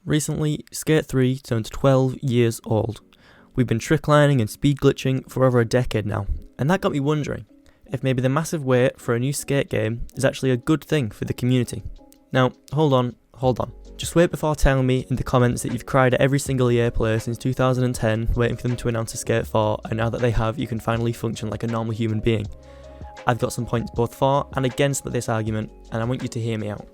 Recently, Skate 3 turned 12 years old. We've been trick lining and speed glitching for over a decade now, and that got me wondering if maybe the massive wait for a new skate game is actually a good thing for the community. Now, hold on. Just wait before telling me in the comments that you've cried at every single EA player since 2010 waiting for them to announce a Skate 4, and now that they have, you can finally function like a normal human being. I've got some points both for and against this argument, and I want you to hear me out.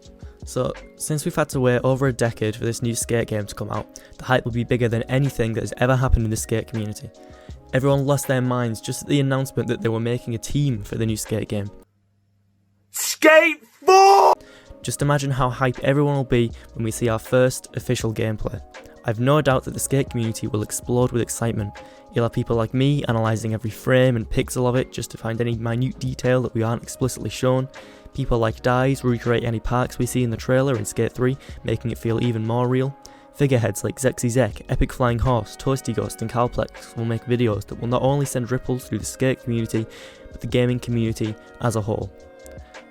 So, since we've had to wait over a decade for this new skate game to come out, the hype will be bigger than anything that has ever happened in the skate community. Everyone lost their minds just at the announcement that they were making a team for the new skate game. Skate 4! Just imagine how hyped everyone will be when we see our first official gameplay. I've no doubt that the skate community will explode with excitement. You'll have people like me analysing every frame and pixel of it just to find any minute detail that we aren't explicitly shown. People like Dice recreate any parks we see in the trailer in Skate 3, making it feel even more real. Figureheads like ZexyZek, Epic Flying Horse, Toasty Ghost and Calplex will make videos that will not only send ripples through the skate community, but the gaming community as a whole.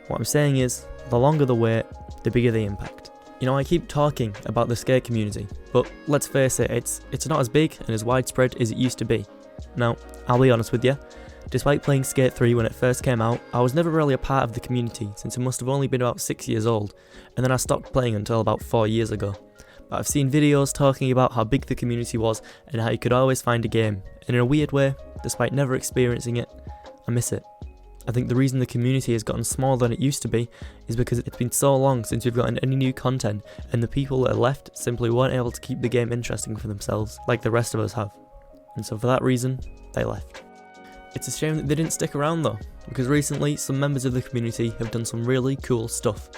What I'm saying is, the longer the wait, the bigger the impact. You know, I keep talking about the skate community, but let's face it, it's not as big and as widespread as it used to be. Now, I'll be honest with you, despite playing Skate 3 when it first came out, I was never really a part of the community since it must have only been about 6 years old, and then I stopped playing until about 4 years ago. But I've seen videos talking about how big the community was and how you could always find a game, and in a weird way, despite never experiencing it, I miss it. I think the reason the community has gotten smaller than it used to be is because it's been so long since we've gotten any new content, and the people that are left simply weren't able to keep the game interesting for themselves like the rest of us have. And so for that reason, they left. It's a shame that they didn't stick around though, because recently some members of the community have done some really cool stuff.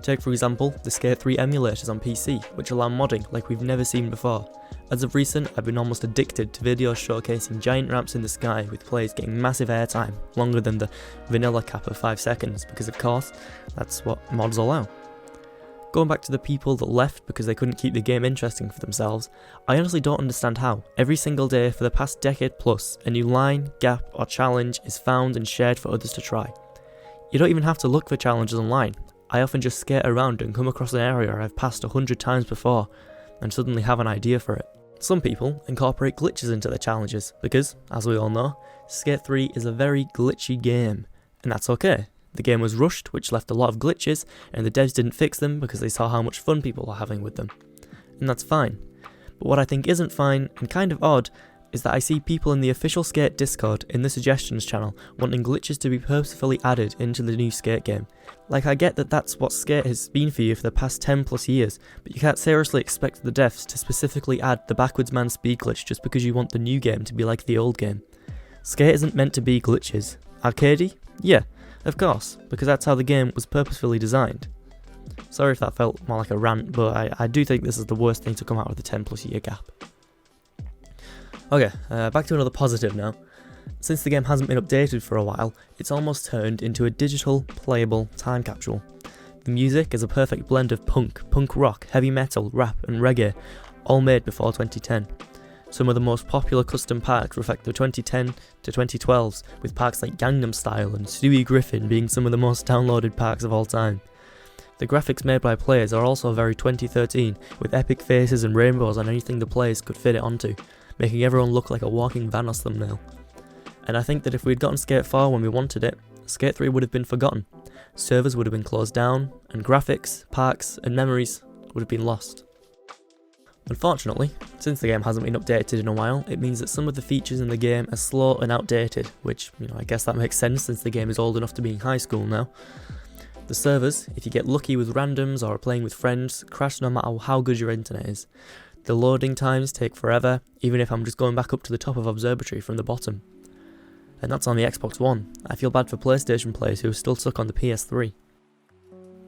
Take for example the Skate 3 emulators on PC, which allow modding like we've never seen before. As of recent, I've been almost addicted to videos showcasing giant ramps in the sky with players getting massive airtime, longer than the vanilla cap of 5 seconds, because of course, that's what mods allow. Going back to the people that left because they couldn't keep the game interesting for themselves, I honestly don't understand how, every single day for the past decade plus, a new line, gap or challenge is found and shared for others to try. You don't even have to look for challenges online. I often just skate around and come across an area I've passed 100 times before, and suddenly have an idea for it. Some people incorporate glitches into their challenges, because, as we all know, Skate 3 is a very glitchy game, and that's okay. The game was rushed, which left a lot of glitches, and the devs didn't fix them because they saw how much fun people were having with them. And that's fine. But what I think isn't fine, and kind of odd, is that I see people in the official Skate Discord in the suggestions channel wanting glitches to be purposefully added into the new Skate game. Like, I get that that's what Skate has been for you for the past 10 plus years, but you can't seriously expect the devs to specifically add the backwards man speed glitch just because you want the new game to be like the old game. Skate isn't meant to be glitches. Arcadey? Yeah, of course, because that's how the game was purposefully designed. Sorry if that felt more like a rant, but I do think this is the worst thing to come out of the 10 plus year gap. Okay, back to another positive now. Since the game hasn't been updated for a while, it's almost turned into a digital, playable time capsule. The music is a perfect blend of punk rock, heavy metal, rap and reggae, all made before 2010. Some of the most popular custom parks reflect the 2010 to 2012s, with parks like Gangnam Style and Stewie Griffin being some of the most downloaded parks of all time. The graphics made by players are also very 2013, with epic faces and rainbows on anything the players could fit it onto, making everyone look like a walking Vanoss thumbnail. And I think that if we'd gotten Skate 4 when we wanted it, Skate 3 would have been forgotten, servers would have been closed down, and graphics, parks and memories would have been lost. Unfortunately, since the game hasn't been updated in a while, it means that some of the features in the game are slow and outdated, which, I guess that makes sense since the game is old enough to be in high school now. The servers, if you get lucky with randoms or playing with friends, crash no matter how good your internet is. The loading times take forever, even if I'm just going back up to the top of Observatory from the bottom. And that's on the Xbox One. I feel bad for PlayStation players who are still stuck on the PS3.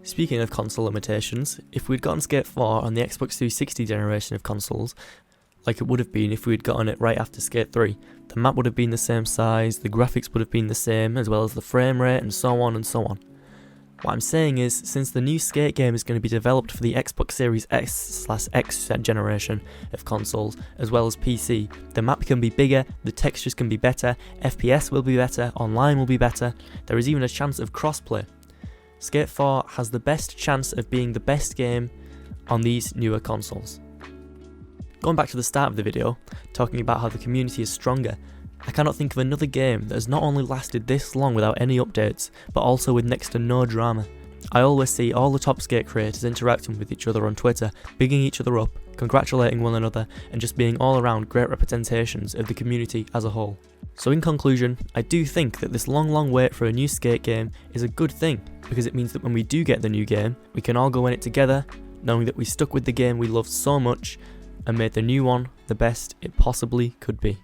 Speaking of console limitations, if we'd gotten Skate 4 on the Xbox 360 generation of consoles, like it would have been if we'd gotten it right after Skate 3, the map would have been the same size, the graphics would have been the same, as well as the frame rate and so on and so on. What I'm saying is, since the new Skate game is going to be developed for the Xbox Series S/X generation of consoles, as well as PC, the map can be bigger, the textures can be better, FPS will be better, online will be better, there is even a chance of crossplay. Skate 4 has the best chance of being the best game on these newer consoles. Going back to the start of the video, talking about how the community is stronger, I cannot think of another game that has not only lasted this long without any updates, but also with next to no drama. I always see all the Top Skate creators interacting with each other on Twitter, bigging each other up, congratulating one another, and just being all around great representations of the community as a whole. So in conclusion, I do think that this long wait for a new skate game is a good thing, because it means that when we do get the new game, we can all go in it together, knowing that we stuck with the game we loved so much, and made the new one the best it possibly could be.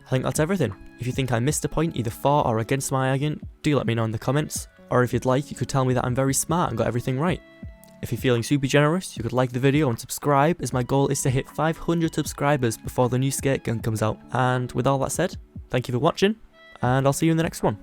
I think that's everything. If you think I missed a point either for or against my argument, do let me know in the comments, or if you'd like, you could tell me that I'm very smart and got everything right. If you're feeling super generous, you could like the video and subscribe, as my goal is to hit 500 subscribers before the new skate gun comes out. And with all that said, thank you for watching, and I'll see you in the next one.